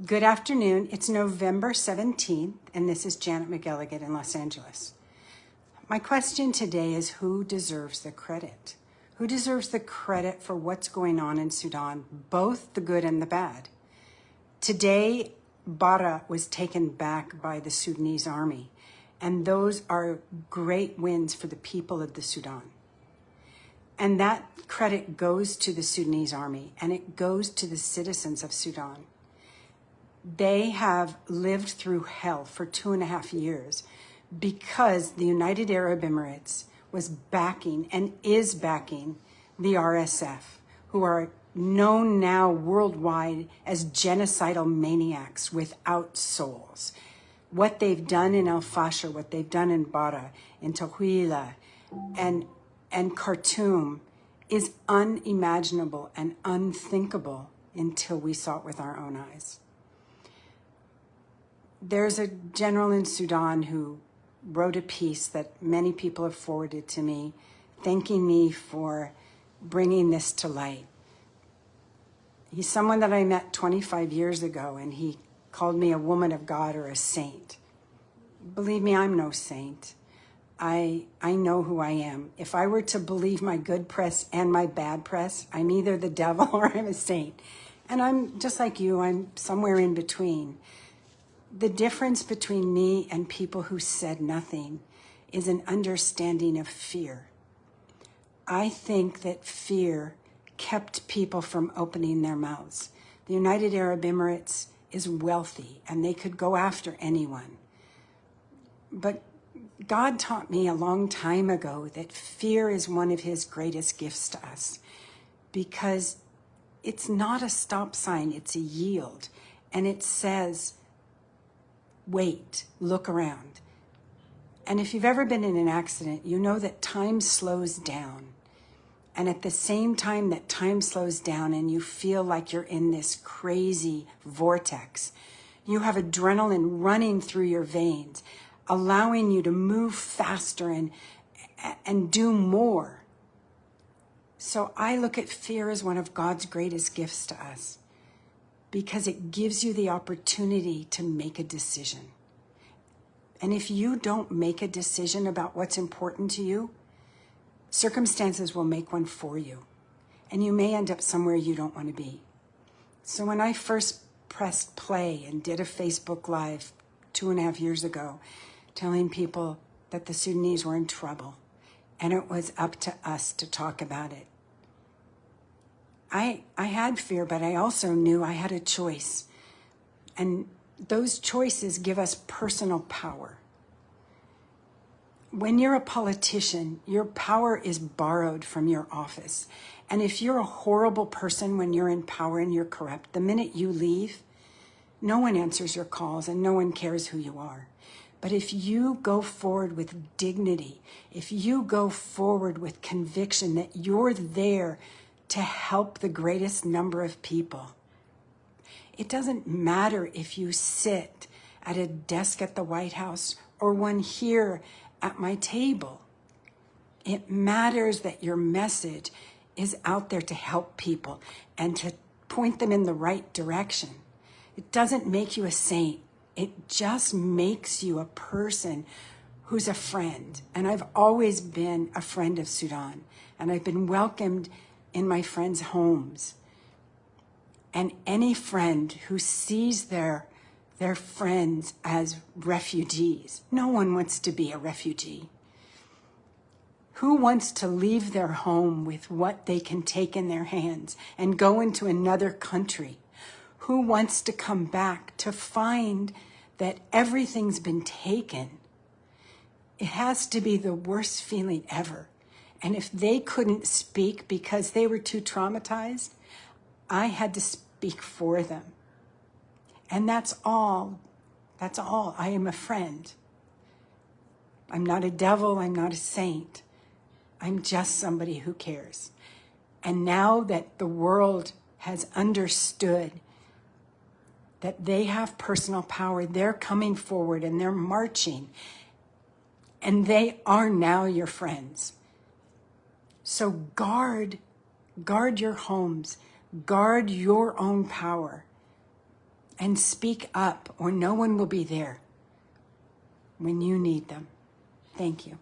Good afternoon. It's November 17th, and this is Janet McElligott in Los Angeles. My question today is, who deserves the credit? Who deserves the credit for what's going on in Sudan, both the good and the bad? Today, Bara was taken back by the Sudanese army, and those are great wins for the people of the Sudan. And that credit goes to the Sudanese army, and it goes to the citizens of Sudan. They have lived through hell for 2.5 years because the United Arab Emirates was backing and is backing the RSF, who are known now worldwide as genocidal maniacs without souls. What they've done in El Fasher, what they've done in Bara, in Tahuila, and Khartoum is unimaginable and unthinkable until we saw it with our own eyes. There's a general in Sudan who wrote a piece that many people have forwarded to me, thanking me for bringing this to light. He's someone that I met 25 years ago, and he called me a woman of God or a saint. Believe me, I'm no saint. I know who I am. If I were to believe my good press and my bad press, I'm either the devil or I'm a saint. And I'm just like you, I'm somewhere in between. The difference between me and people who said nothing is an understanding of fear. I think that fear kept people from opening their mouths. The United Arab Emirates is wealthy and they could go after anyone. But God taught me a long time ago that fear is one of his greatest gifts to us, because it's not a stop sign, it's a yield. And it says, wait, look around. And if you've ever been in an accident, you know that time slows down. And at the same time that time slows down and you feel like you're in this crazy vortex, you have adrenaline running through your veins, allowing you to move faster and do more. So I look at fear as one of God's greatest gifts to us, because it gives you the opportunity to make a decision. And if you don't make a decision about what's important to you, circumstances will make one for you. And you may end up somewhere you don't want to be. So when I first pressed play and did a Facebook Live 2.5 years ago, telling people that the Sudanese were in trouble, and it was up to us to talk about it, I had fear, but I also knew I had a choice. And those choices give us personal power. When you're a politician, your power is borrowed from your office. And if you're a horrible person when you're in power and you're corrupt, the minute you leave, no one answers your calls and no one cares who you are. But if you go forward with dignity, if you go forward with conviction that you're there to help the greatest number of people, it doesn't matter if you sit at a desk at the White House or one here at my table. It matters that your message is out there to help people and to point them in the right direction. It doesn't make you a saint. It just makes you a person who's a friend. And I've always been a friend of Sudan, and I've been welcomed in my friends' homes. And any friend who sees their friends as refugees, no one wants to be a refugee. Who wants to leave their home with what they can take in their hands and go into another country? Who wants to come back to find that everything's been taken? It has to be the worst feeling ever. And if they couldn't speak because they were too traumatized, I had to speak for them. And that's all. That's all. I am a friend. I'm not a devil. I'm not a saint. I'm just somebody who cares. And now that the world has understood that they have personal power, they're coming forward and they're marching. And they are now your friends. So guard your homes, guard your own power. and speak up, or no one will be there when you need them. Thank you.